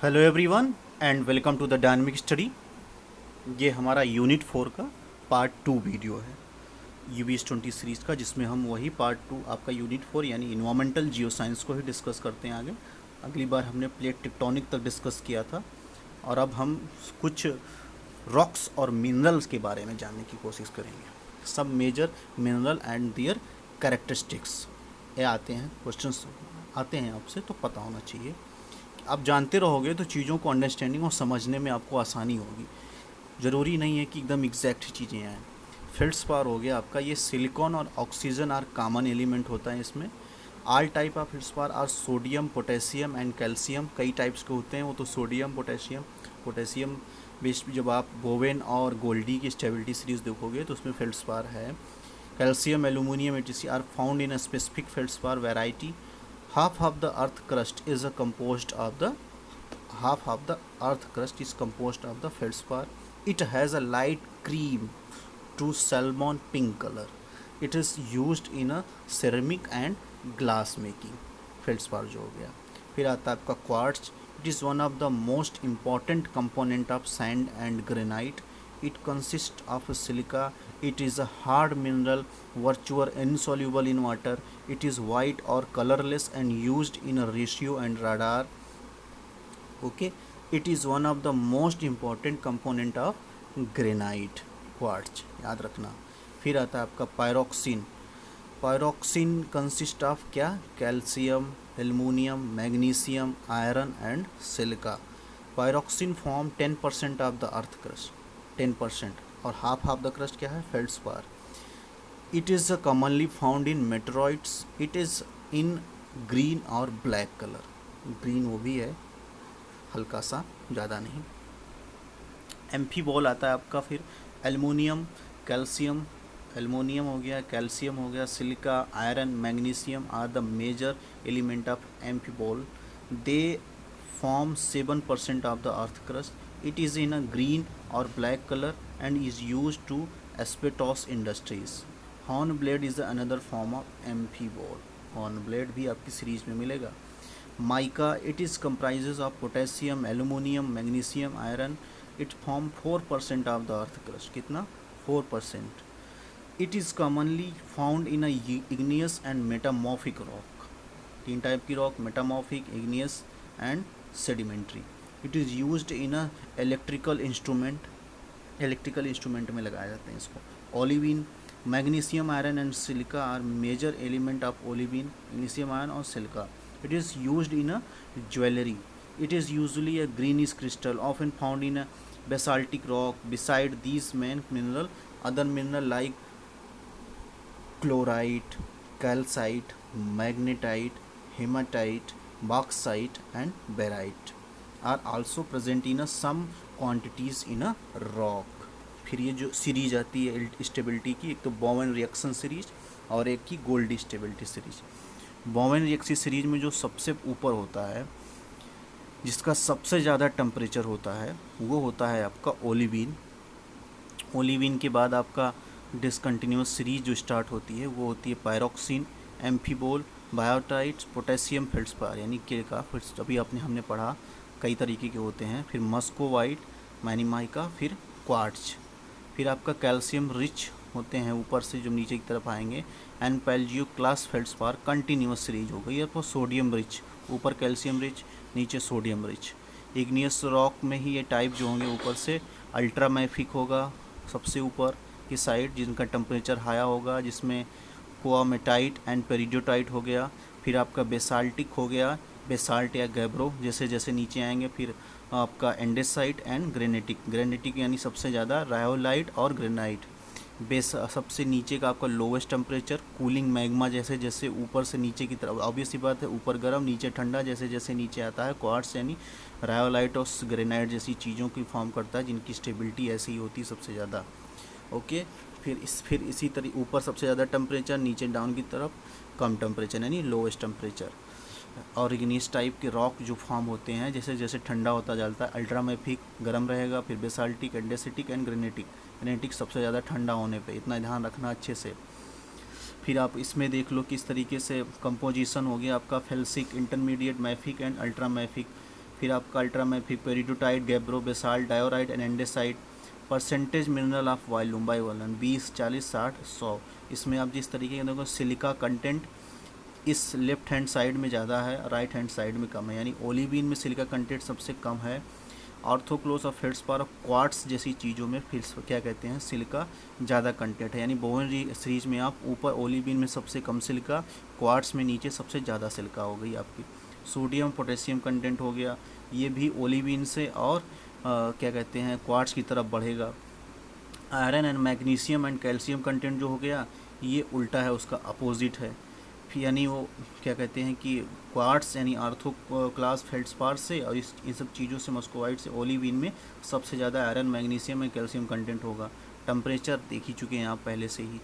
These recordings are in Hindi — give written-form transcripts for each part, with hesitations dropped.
Hello everyone and welcome to the dynamic study. ये हमारा यूनिट 4 का पार्ट 2 वीडियो है UBS 20 सीरीज़ का, जिसमें हम वही पार्ट 2 आपका यूनिट 4 यानी इन्वायरमेंटल जियो साइंस को ही डिस्कस करते हैं आगे। अगली बार हमने प्लेट टेक्टोनिक तक डिस्कस किया था और अब हम कुछ रॉक्स और मिनरल्स के बारे में जानने की कोशिश करेंगे। सब major mineral and their characteristics ये आते हैं, क्वेश्चंस आते हैं आपसे, तो पता होना चाहिए। आप जानते रहोगे तो चीज़ों को अंडरस्टैंडिंग और समझने में आपको आसानी होगी। ज़रूरी नहीं है कि एकदम एग्जैक्ट चीज़ें आएँ। फेल्ड्स्पार हो गया आपका, ये सिलिकॉन और ऑक्सीजन आर कॉमन एलिमेंट होता है इसमें। All type of feldspar are sodium, potassium and calcium. कई टाइप्स के होते हैं वो तो, सोडियम, पोटेशियम बेस्ड। जब आप बोवेन और गोल्डी की स्टेबिलिटी सीरीज देखोगे तो उसमें फेल्ड्स्पार है। Calcium, aluminium etc are found in a specific feldspar variety. Half of the earth crust is composed of the feldspar. It has a light cream to salmon pink color. It is used in a ceramic and glass making. feldspar जो हो गया। फिर आता है आपका quartz. It is one of the most important component of sand and granite. It consists of silica. It is a hard mineral, virtually insoluble in water. It is white or colorless and used in a ratio and radar. Okay, it is one of the most important component of granite, quartz, याद रखना। फिर आता है आपका पायरोक्सिन। पायरोक्सिन कंसिस्ट ऑफ क्या? Calcium, aluminium, magnesium, iron and silica. Pyroxene form 10% of the earth crust, 10%, और हाफ ऑफ द क्रस्ट क्या है? Feldspar. It is commonly found in meteoroids. It is in green और ब्लैक कलर। ग्रीन वो भी है हल्का सा, ज़्यादा नहीं। एम्फीबॉल आता है आपका। फिर एल्युमिनियम, कैल्शियम, एल्युमिनियम हो गया, कैल्शियम हो गया, silica, iron, magnesium are the major element of amphibole. They form 7% of the earth crust. It is in a green or black color and is used to asbestos industries. Hornblende is another form of amphibole. Hornblende भी आपकी सीरीज में मिलेगा। Mica, it is comprises of potassium, aluminium, magnesium, iron. It form 4% of the earth crust. कितना? 4%. It is commonly found in a igneous and metamorphic rock. तीन टाइप की rock, metamorphic, igneous and sedimentary. It is used in a electrical instrument में लगाए जाते हैं इसको। Olivine, magnesium, iron and silica are major element of olivine, magnesium, iron और silica. It is used in a jewellery. It is usually a greenish crystal often found in a basaltic rock. Beside these main mineral, other mineral like chlorite, calcite, magnetite, hematite, bauxite and barite are also present in a some quantities in a rock. फिर ये जो सीरीज आती है स्टेबिलिटी की, एक तो बोवेन रिएक्शन सीरीज और एक की Goldich stability series. Bowen reaction series में जो सबसे ऊपर होता है, जिसका सबसे ज़्यादा टेम्परेचर होता है, वो होता है आपका ओलिविन। ओलिविन के बाद आपका डिसकंटिन्यूस सीरीज जो स्टार्ट होती है वो होती है पायरोक्सिन, एम्फीबोल, बायोटाइट्स, पोटेशियम फेल्ड्स्पार यानी के का फिर अभी हमने पढ़ा कई तरीके के होते हैं। फिर मस्कोवाइट, मैनीमाइका, फिर क्वार्ट्ज। फिर आपका कैल्शियम रिच होते हैं ऊपर से जो नीचे की तरफ आएंगे। एंड पेल्जियो क्लास फेल्ड्स्पार कंटिन्यूस सीरीज हो गई। तो सोडियम रिच, ऊपर कैल्शियम रिच, नीचे सोडियम रिच। इग्नियस रॉक में ही ये टाइप जो होंगे ऊपर से अल्ट्रामैफिक होगा सबसे ऊपर की साइड, जिनका टेम्परेचर हाया होगा, जिसमें कोआमेटाइट एंड पेरिडोटाइट हो गया। फिर आपका बेसाल्टिक हो गया, बेसाल्ट या गैब्रो जैसे जैसे नीचे आएंगे। फिर आपका एंडेसाइट एंड ग्रेनेटिक यानी सबसे ज़्यादा रायोलाइट और ग्रेनाइट। सबसे नीचे का आपका लोवेस्ट टेम्परेचर कूलिंग मैग्मा, जैसे जैसे ऊपर से नीचे की तरफ, ऑब्वियस सी बात है ऊपर गर्म नीचे ठंडा, जैसे जैसे नीचे आता है क्वार्ट्स यानी रायोलाइट और ग्रेनाइट जैसी चीज़ों की फॉर्म करता है, जिनकी स्टेबिलिटी ऐसी ही होती है सबसे ज़्यादा। ओके, फिर इसी तरह ऊपर सबसे ज़्यादा टेम्परेचर, नीचे डाउन की तरफ कम टेम्परेचर यानी लोवेस्ट टेम्परेचर। और इग्नियस टाइप के रॉक जो फॉर्म होते हैं, जैसे जैसे ठंडा होता जाता है, अल्ट्रामैफिक गर्म रहेगा, फिर बेसाल्टिक, एंडेसिटिक एंड ग्रेनेटिक सबसे ज़्यादा ठंडा होने पे, इतना ध्यान रखना अच्छे से। फिर आप इसमें देख लो किस तरीके से कंपोजिशन हो गया आपका felsic, intermediate, mafic and ultramafic. फिर आपका ultramafic, peridotite, gabbro, basalt, diorite and andesite. Percentage mineral of volume by volume 20, 40, 60, 100। इसमें आप जिस तरीके के देखो सिलिका कंटेंट इस लेफ्ट हैंड साइड में ज़्यादा है, राइट हैंड साइड में कम है, यानी ओलिविन में सिलिका कंटेंट सबसे कम है। ऑर्थोक्लोस और फेल्डस्पार और क्वार्ट्स जैसी चीज़ों में फिर क्या कहते हैं सिलिका ज़्यादा कंटेंट है, यानी बोवेन सीरीज में आप ऊपर ओलिविन में सबसे कम सिलिका, क्वार्ट्स में नीचे सबसे ज़्यादा सिलिका हो गई आपकी। सोडियम पोटेशियम कंटेंट हो गया, ये भी ओलिविन से और क्या कहते हैं क्वार्ट्स की तरफ बढ़ेगा। Iron and magnesium and calcium content जो हो गया ये उल्टा है, उसका अपोजिट है। फिर यानी वो क्या कहते हैं कि क्वार्ट्स यानी आर्थो क्लास फेल्डस्पार से और इन सब चीज़ों से मस्कोवाइट से ओलिविन में सबसे ज़्यादा iron magnesium and calcium content होगा। टेम्परेचर देख ही चुके हैं आप पहले से ही।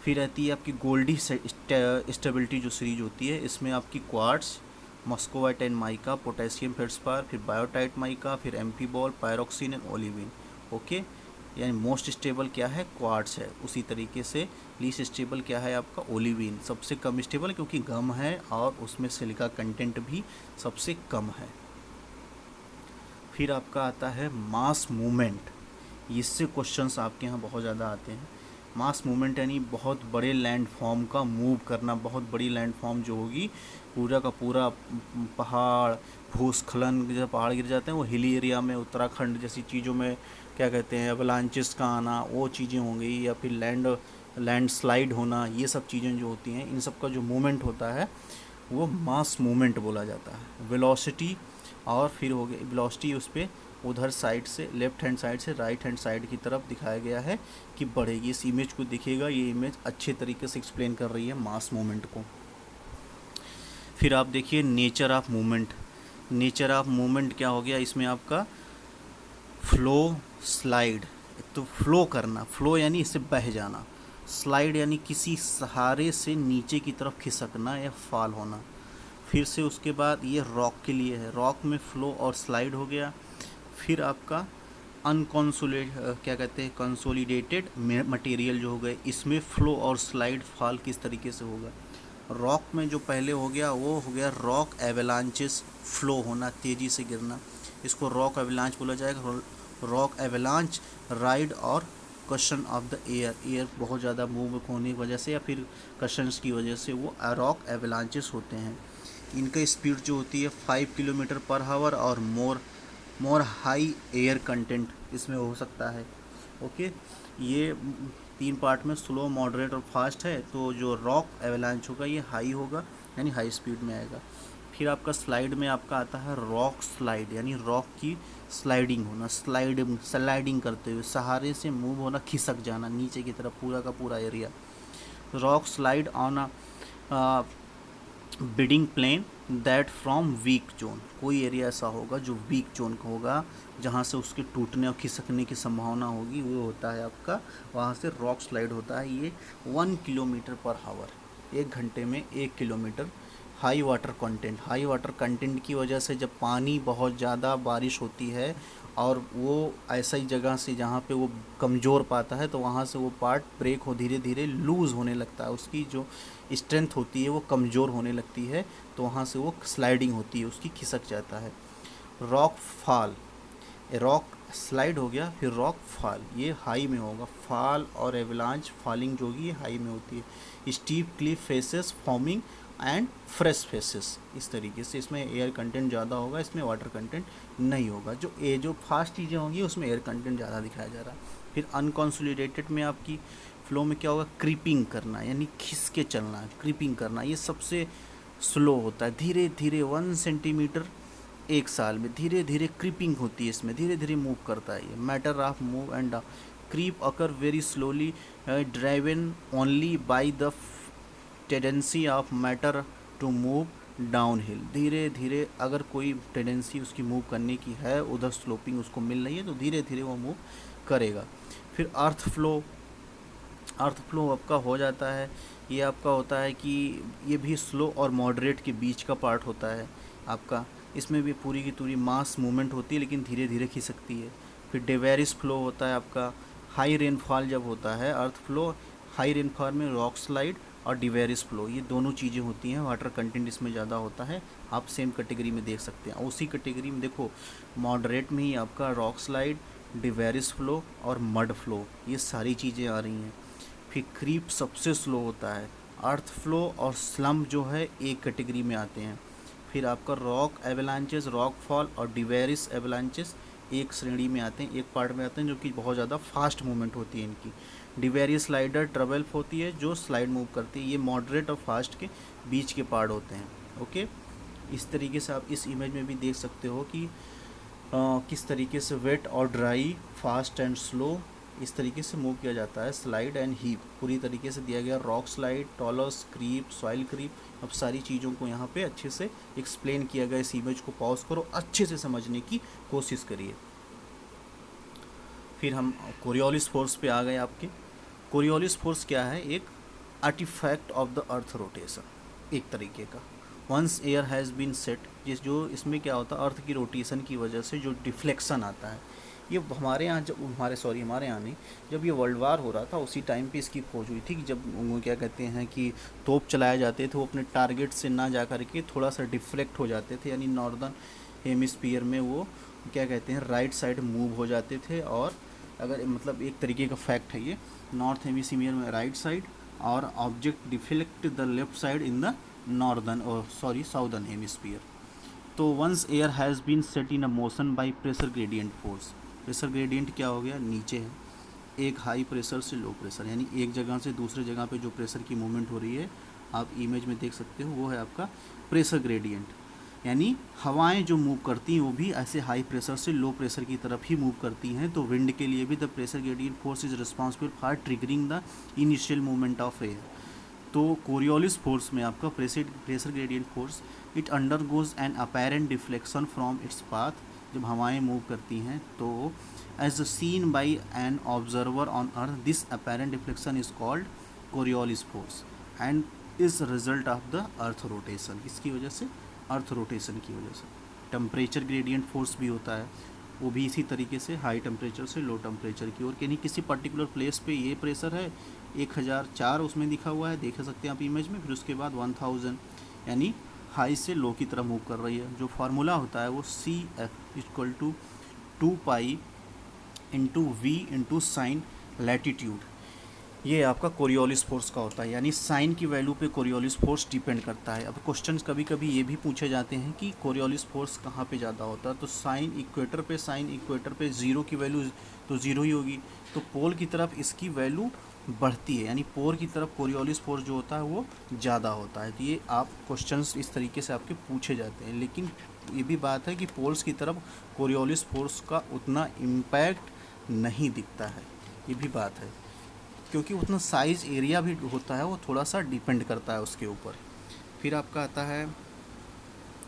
फिर रहती है आपकी गोल्डी स्टेबिलिटी जो सीरीज होती है, इसमें आपकी quartz, muscovite and mica, potassium feldspar, फिर बायोटाइट माइका, फिर amphi ball, pyroxene and olivine. Okay, यानी मोस्ट स्टेबल क्या है क्वार्ट्स है, उसी तरीके से लीस्ट स्टेबल क्या है आपका ओलिविन, सबसे कम स्टेबल क्योंकि गम है और उसमें सिलिका कंटेंट भी सबसे कम है। फिर आपका आता है मास मूवमेंट, इससे क्वेश्चंस आपके यहाँ बहुत ज़्यादा आते हैं। मास मूवमेंट यानी बहुत बड़े लैंड फॉर्म का मूव करना, बहुत बड़ी लैंड फॉर्म जो होगी पूरा का पूरा पहाड़, भूस्खलन, जब पहाड़ गिर जाते हैं वो हिली एरिया में, उत्तराखंड जैसी चीज़ों में क्या कहते हैं अवलांचेस का आना, वो चीज़ें हो गई, या फिर लैंडस्लाइड होना, ये सब चीज़ें जो होती हैं इन सब का जो मूवमेंट होता है वो मास मूवमेंट बोला जाता है। वेलोसिटी और फिर हो गया वेलोसिटी उस पर उधर साइड से लेफ्ट हैंड साइड से राइट हैंड साइड की तरफ दिखाया गया है कि बढ़ेगी। इस इमेज को दिखेगा, ये इमेज अच्छे तरीके से एक्सप्लेन कर रही है मास मूवमेंट को। फिर आप देखिए nature of movement. Nature of movement क्या हो गया इसमें आपका फ्लो, स्लाइड, तो फ्लो करना, फ्लो यानी इससे बह जाना, स्लाइड यानी किसी सहारे से नीचे की तरफ खिसकना या फॉल होना। फिर से उसके बाद ये रॉक के लिए है, रॉक में फ्लो और स्लाइड हो गया। फिर आपका क्या कहते हैं कंसोलिडेटेड मटेरियल जो हो गए, इसमें फ्लो और स्लाइड फॉल किस तरीके से होगा। रॉक में जो पहले हो गया वो हो गया रॉक एवेलांचेस, फ्लो होना, तेज़ी से गिरना, इसको रॉक एवेलांच बोला जाएगा। रॉक एवेलांच राइड और Kishan of the air, air बहुत ज़्यादा मूव होने की वजह से या फिर कशंस की वजह से वो रॉक एवेलांचेस होते हैं। इनका स्पीड जो होती है 5 किलोमीटर पर आवर और मोर हाई एयर कंटेंट इसमें हो सकता है। ओके, ये 3 पार्ट में स्लो, मॉडरेट और फास्ट है, तो जो रॉक एवेलांच होगा ये हाई होगा यानी हाई स्पीड में आएगा। फिर आपका स्लाइड में आपका आता है रॉक स्लाइड, यानी रॉक की स्लाइडिंग होना, स्लाइडिंग करते हुए सहारे से मूव होना, खिसक जाना नीचे की तरफ पूरा का पूरा area. Rock slide on a bedding plane that from weak zone, कोई एरिया ऐसा होगा जो वीक जोन का होगा जहाँ से उसके टूटने और खिसकने की संभावना होगी, वो होता है आपका, वहाँ से रॉक स्लाइड होता है। ये 1 किलोमीटर पर आवर, 1 घंटे में 1 किलोमीटर। हाई वाटर कंटेंट की वजह से जब पानी बहुत ज़्यादा बारिश होती है और वो ऐसा ही जगह से जहाँ पे वो कमज़ोर पाता है तो वहाँ से वो पार्ट ब्रेक हो धीरे धीरे लूज़ होने लगता है, उसकी जो स्ट्रेंथ होती है वो कमज़ोर होने लगती है, तो वहाँ से वो स्लाइडिंग होती है, उसकी खिसक जाता है। रॉक फॉल, रॉक स्लाइड हो गया, फिर रॉक फॉल, ये हाई में होगा। फॉल और एवलांच फॉलिंग जो होगी ये हाई में होती है। Steep Cliff faces forming and fresh faces, इस तरीके से इसमें एयर कंटेंट ज़्यादा होगा, इसमें वाटर कंटेंट नहीं होगा। जो फास्ट चीज़ें होंगी उसमें एयर कंटेंट ज़्यादा दिखाया जा रहा है। फिर अनकॉन्सोलिडेटेड में आपकी फ्लो में क्या होगा, क्रीपिंग करना यानी खिस के चलना, क्रीपिंग करना, ये सबसे स्लो होता है, धीरे धीरे 1 सेंटीमीटर 1 साल में धीरे धीरे क्रीपिंग होती है, इसमें धीरे धीरे मूव करता है ये। Matter of move and creep occur very slowly driven only by the tendency of matter to move downhill, धीरे धीरे अगर कोई टेंडेंसी उसकी मूव करने की है, उधर स्लोपिंग उसको मिल रही है तो धीरे धीरे वो मूव करेगा। फिर अर्थ फ्लो आपका हो जाता है, ये आपका होता है कि ये भी स्लो और मॉडरेट के बीच का पार्ट होता है आपका, इसमें भी पूरी की पूरी मास मूवमेंट होती है लेकिन धीरे धीरे खिसकती है। फिर डेवेरिस फ्लो होता है आपका, हाई रेनफॉल जब होता है अर्थ फ्लो, हाई रेनफॉल में रॉक स्लाइड और डिवेरिस फ्लो, ये दोनों चीज़ें होती हैं, वाटर कंटेंट इसमें ज़्यादा होता है, आप सेम कैटेगरी में देख सकते हैं। उसी कैटेगरी में देखो मॉडरेट में ही आपका रॉक स्लाइड, डिवेरिस फ्लो और मड फ्लो, ये सारी चीज़ें आ रही हैं। फिर क्रीप सबसे स्लो होता है, अर्थ फ्लो और स्लम्प जो है एक कैटेगरी में आते हैं। फिर आपका रॉक एवलांचेस, रॉक फॉल और डिवेरिस एवलांचेस एक श्रेणी में आते हैं, एक पार्ट में आते हैं, जो कि बहुत ज़्यादा फास्ट मूवमेंट होती है इनकी। डिवेरिस स्लाइडर ट्रबल होती है जो स्लाइड मूव करती है, ये मॉडरेट और फास्ट के बीच के पार्ट होते हैं। ओके, इस तरीके से आप इस इमेज में भी देख सकते हो कि किस तरीके से वेट और ड्राई, फास्ट एंड स्लो इस तरीके से मूव किया जाता है। स्लाइड एंड हीप पूरी तरीके से दिया गया, rock slide, talus, creep, soil creep, अब सारी चीज़ों को यहाँ पे अच्छे से एक्सप्लेन किया गया। इस इमेज को पॉज करो, अच्छे से समझने की कोशिश करिए। फिर हम कोरियोलिस फोर्स पे आ गए आपके। कोरियोलिस फोर्स क्या है? एक artifact of the earth rotation एक तरीके का। Once air has been set, जो इसमें क्या होता है, अर्थ की रोटेशन की वजह से जो डिफ्लेक्शन आता है, ये हमारे यहाँ जब हमारे यहाँ नहीं, जब ये वर्ल्ड वार हो रहा था उसी टाइम पे इसकी खोज हुई थी कि जब वो क्या कहते हैं कि तोप चलाए जाते थे, वो अपने टारगेट से ना जा कर के थोड़ा सा डिफ्लेक्ट हो जाते थे, यानी नॉर्दर्न हेमिस्फीयर में वो क्या कहते हैं राइट साइड मूव हो जाते थे। और अगर मतलब एक तरीके का फैक्ट है ये, नॉर्थ हेमिस्फीयर में राइट साइड और object deflect the left side in the southern hemisphere. तो once air has been set in a motion by pressure gradient force, pressure gradient क्या हो गया, नीचे है, एक हाई प्रेशर से लो प्रेशर, यानी एक जगह से दूसरे जगह पे जो प्रेशर की मूवमेंट हो रही है आप इमेज में देख सकते हो, वो है आपका प्रेशर ग्रेडियंट। यानी हवाएं जो मूव करती हैं वो भी ऐसे हाई प्रेशर से लो प्रेशर की तरफ ही मूव करती हैं। तो विंड के लिए भी the pressure gradient force is responsible for triggering the initial movement of air. तो कोरियोलिस फोर्स में आपका pressure gradient force, it undergoes an apparent deflection from its path, जब हवाएं मूव करती हैं तो as seen by an observer on earth this apparent deflection is called Coriolis force and is result of the earth rotation. इसकी वजह से, अर्थ रोटेशन की वजह से। टेम्परेचर ग्रेडियंट फोर्स भी होता है, वो भी इसी तरीके से हाई टेम्परेचर से लो टेम्परेचर की ओर, यानी किसी पर्टिकुलर प्लेस पे ये प्रेशर है 1004 उसमें दिखा हुआ है, देख सकते हैं आप इमेज में, फिर उसके बाद 1000 यानी हाई से लो की तरफ मूव कर रही है। जो फार्मूला होता है वो C F equal to 2 pi into V into sine latitude, ये आपका कोरियोलिस फोर्स का होता है, यानी साइन की वैल्यू पे कोरियोलिस फोर्स डिपेंड करता है। अब क्वेश्चंस कभी कभी ये भी पूछे जाते हैं कि कोरियोलिस फोर्स कहाँ पे ज़्यादा होता है, तो साइन इक्वेटर पे ज़ीरो की वैल्यू तो ज़ीरो ही होगी, तो पोल की तरफ इसकी वैल्यू बढ़ती है, यानी पोल की तरफ कोरियोलिस फोर्स जो होता है वो ज़्यादा होता है। तो ये आप क्वेश्चंस इस तरीके से आपके पूछे जाते हैं, लेकिन ये भी बात है कि पोल्स की तरफ कोरियोलिस फोर्स का उतना इम्पैक्ट नहीं दिखता है, ये भी बात है, क्योंकि उतना साइज एरिया भी होता है, वो थोड़ा सा डिपेंड करता है उसके ऊपर। फिर आपका आता है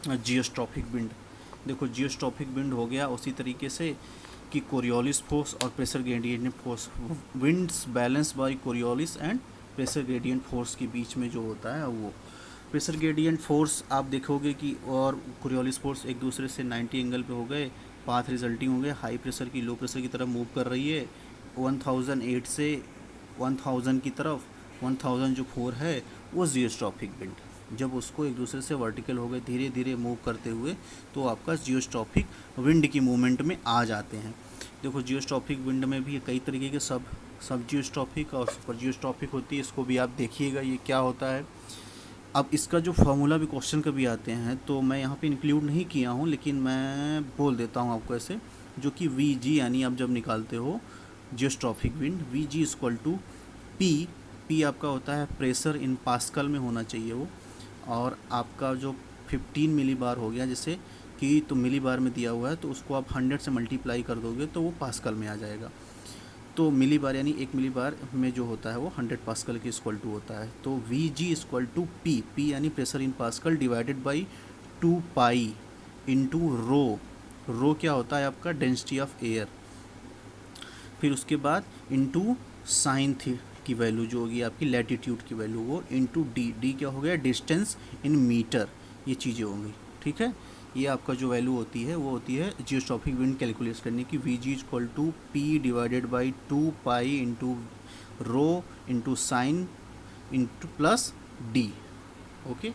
जियोस्ट्रॉफिक विंड। देखो जियोस्ट्रॉफिक विंड हो गया उसी तरीके से कि कोरियोलिस फोर्स और pressure gradient force, winds balance bye Coriolis and pressure gradient force के बीच में जो होता है वो प्रेशर ग्रेडियंट फोर्स आप देखोगे कि, और कोरियोलिस फोर्स एक दूसरे से 90 एंगल पे हो गए, पाथ रिजल्टिंग हो गए, हाई प्रेशर की लो प्रेशर की तरफ मूव कर रही है 1008 से 1000 की तरफ। 1000 जो 4 है वो जियोस्ट्रॉफिक विंड, जब उसको एक दूसरे से वर्टिकल हो गए धीरे धीरे मूव करते हुए तो आपका जियोस्ट्रॉफिक विंड की मूवमेंट में आ जाते हैं। देखो जियोस्ट्रॉफिक विंड में भी कई तरीके के सब जियोस्ट्रॉफिक और सुपर जियोस्ट्रॉफिक होती है, इसको भी आप देखिएगा ये क्या होता है। अब इसका जो फार्मूला भी क्वेश्चन कभी आते हैं तो मैं यहाँ पे इंक्लूड नहीं किया हूँ, लेकिन मैं बोल देता हूँ आपको ऐसे, जो कि वी जी, यानी आप जब निकालते हो geostrophic wind, V G equal to P आपका होता है प्रेशर इन पास्कल में होना चाहिए वो, और आपका जो 15 मिली बार हो गया जैसे कि, तो मिली बार में दिया हुआ है तो उसको आप 100 से मल्टीप्लाई कर दोगे तो वो पास्कल में आ जाएगा। तो मिली बार यानी 1 मिली बार में जो होता है वो 100 पास्कल के इक्वल टू होता है। तो V G equal to P यानी pressure in pascal divided by 2 pi into rho क्या होता है आपका डेंसिटी ऑफ एयर, फिर उसके बाद इंटू साइन थी की वैल्यू जो होगी आपकी लैटीट्यूड की वैल्यू, वो इंटू डी क्या हो गया डिस्टेंस इन मीटर, ये चीज़ें होंगी। ठीक है, ये आपका जो वैल्यू होती है वो होती है जियोस्ट्रॉफिक विंड कैलकुलेट करने की, V G equal to P divided by 2 pi into rho into sine into plus D. Okay,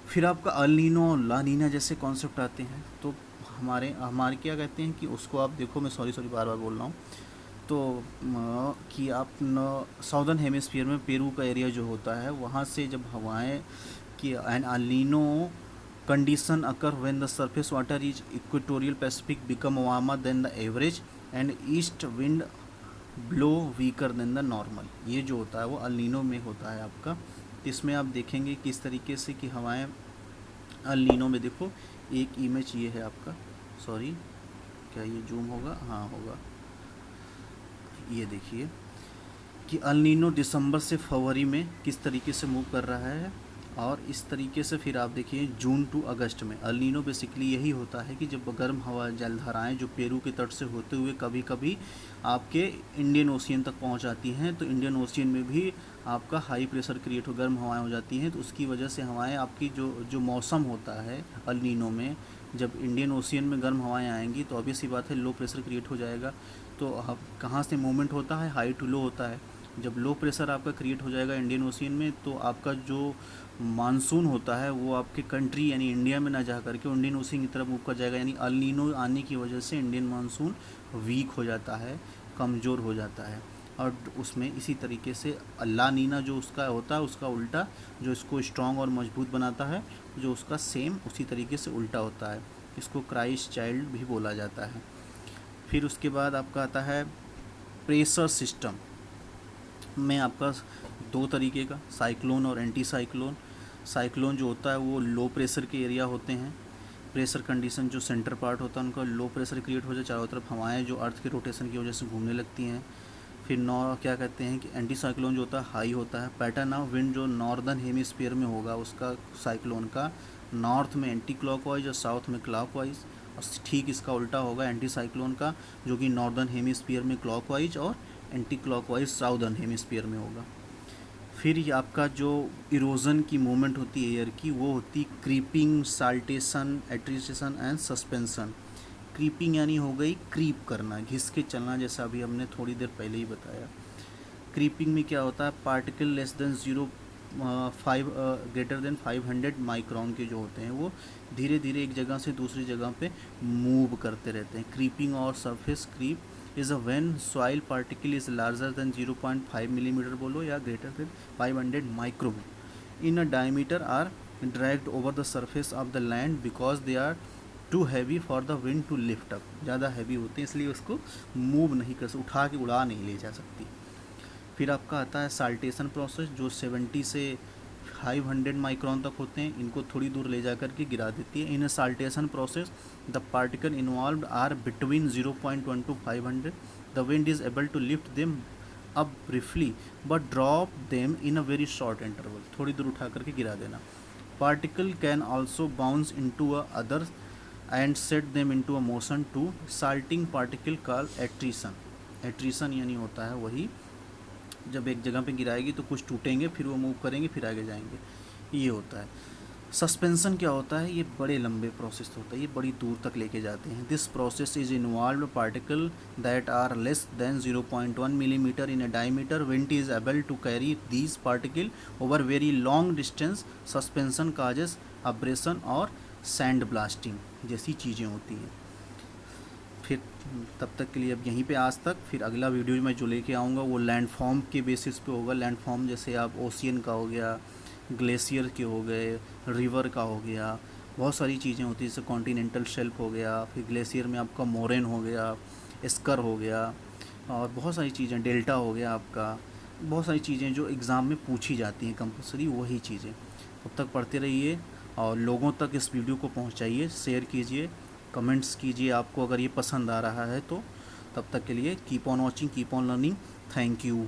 फिर आपका अल नीनो और ला नीना जैसे कॉन्सेप्ट आते हैं। तो हमारे क्या कहते हैं कि उसको आप देखो, मैं सॉरी बार बार बोल रहा हूँ। तो कि आप न साउदर्न हेमिस्फीयर में पेरू का एरिया जो होता है वहाँ से जब हवाएं कि an El Nino condition occur when the surface water is equatorial Pacific become warmer than the average and east wind blow weaker than the normal। ये जो होता है वो अल नीनो में होता है आपका। इसमें आप देखेंगे किस तरीके से कि हवाएं अल नीनो में, देखो एक इमेज ये है आपका, सॉरी क्या ये जूम होगा, हाँ होगा, ये देखिए कि अल नीनो दिसंबर से फरवरी में किस तरीके से मूव कर रहा है। और इस तरीके से फिर आप देखिए जून टू अगस्त में अल नीनो बेसिकली यही होता है कि जब गर्म हवा जलधाराएं जो पेरू के तट से होते हुए कभी कभी आपके इंडियन ओशियन तक पहुंच जाती हैं, तो इंडियन ओशियन में भी आपका हाई प्रेशर क्रिएट हो, गर्म हवाएं हो जाती हैं। तो उसकी वजह से हवाएं आपकी जो जो मौसम होता है अल नीनो में, जब इंडियन ओशियन में गर्म हवाएं आएंगी तो ऑब्वियस सी बात है लो प्रेशर क्रिएट हो जाएगा। तो अब कहाँ से मूवमेंट होता है, हाई टू लो होता है। जब लो प्रेशर आपका क्रिएट हो जाएगा इंडियन ओशियन में, तो आपका जो मानसून होता है वो आपके कंट्री यानी इंडिया में ना जा करके इंडियन ओशियन की तरफ मूव कर जाएगा। यानी अल नीनो आने की वजह से इंडियन मानसून वीक हो जाता है, कमज़ोर हो जाता है। और उसमें इसी तरीके से ला नीना जो उसका होता है उसका उल्टा, जो इसको स्ट्रॉन्ग और मजबूत बनाता है, जो उसका सेम उसी तरीके से उल्टा होता है। इसको क्राइस्ट चाइल्ड भी बोला जाता है। फिर उसके बाद आपका आता है प्रेशर सिस्टम में आपका दो तरीके का, साइक्लोन और एंटी साइक्लोन। साइक्लोन जो होता है वो लो प्रेशर के एरिया होते हैं, प्रेशर कंडीशन जो सेंटर पार्ट होता है उनका लो प्रेशर क्रिएट हो जाए, चारों तरफ हवाएं जो अर्थ के रोटेशन की वजह से घूमने लगती हैं। फिर क्या कहते हैं कि एंटी साइक्लोन जो होता है हाई होता है, पैटर्न ऑफ विंड जो नॉर्दर्न हेमिस्फीयर में होगा उसका साइक्लोन का नॉर्थ में एंटी क्लॉकवाइज और साउथ में क्लॉकवाइज, और ठीक इसका उल्टा होगा एंटी साइक्लोन का जो कि नॉर्दर्न हेमिस्फीयर में क्लॉकवाइज और एंटी क्लॉकवाइज साउदर्न हेमिस्फीयर में होगा। फिर ये आपका जो इरोजन की मूवमेंट होती है एयर की, वो होती creeping, saltation, attrition and suspension. Creeping यानी हो गई क्रीप करना, घिस के चलना, जैसा अभी हमने थोड़ी देर पहले ही बताया। क्रीपिंग में क्या होता है, particle less than 0.5 greater than 500 micron के जो होते हैं वो धीरे धीरे एक जगह से दूसरी जगह पे मूव करते रहते हैं। क्रीपिंग और surface creep is a when soil particle is larger than 0.5 millimetre बोलो या greater than 500 micron in a diameter are dragged over the surface of the land because they are too heavy for the wind to lift up. ज़्यादा हैवी होते हैं इसलिए उसको मूव नहीं कर सकते, उठा के उड़ा नहीं ले जा सकती। फिर आपका आता है साल्टेशन प्रोसेस जो 70 से 500 माइक्रोन तक होते हैं, इनको थोड़ी दूर ले जा कर के गिरा देती है। In a saltation process the particle involved are between 0.1 to 500। The wind is able to lift them up briefly but drop them in a very short interval. थोड़ी दूर उठा करके गिरा देना। Particle can also bounce into a other and set them into a motion to saltating particle call attrition. Attrition यानी होता है वही जब एक जगह पे गिराएगी तो कुछ टूटेंगे, फिर वो मूव करेंगे, फिर आगे जाएंगे, ये होता है। सस्पेंशन क्या होता है, ये बड़े लंबे प्रोसेस होता है, ये बड़ी दूर तक लेके जाते हैं। This process is involve particle that are less than 0.1 millimetre in a diameter. Wind is able to carry these particle over very long distance. Suspension causes abrasion और सैंड ब्लास्टिंग जैसी चीज़ें होती हैं। फिर तब तक के लिए अब यहीं पे आज तक। फिर अगला वीडियो में जो लेके आऊँगा वो लैंडफॉर्म के बेसिस पे होगा। लैंडफॉर्म जैसे आप ओशियन का हो गया, ग्लेशियर के हो गए, रिवर का हो गया, बहुत सारी चीज़ें होती हैं जैसे कॉन्टिनेंटल शेल्फ हो गया, फिर ग्लेशियर में आपका मोरेन हो गया, स्कर हो गया, और बहुत सारी चीज़ें, डेल्टा हो गया आपका, बहुत सारी चीज़ें जो एग्ज़ाम में पूछी जाती हैं कंपलसरी, वही चीज़ें। तब तक पढ़ते रहिए और लोगों तक इस वीडियो को पहुंचाइए, शेयर कीजिए, कमेंट्स कीजिए आपको अगर ये पसंद आ रहा है तो। तब तक के लिए keep on watching, keep on learning. Thank you.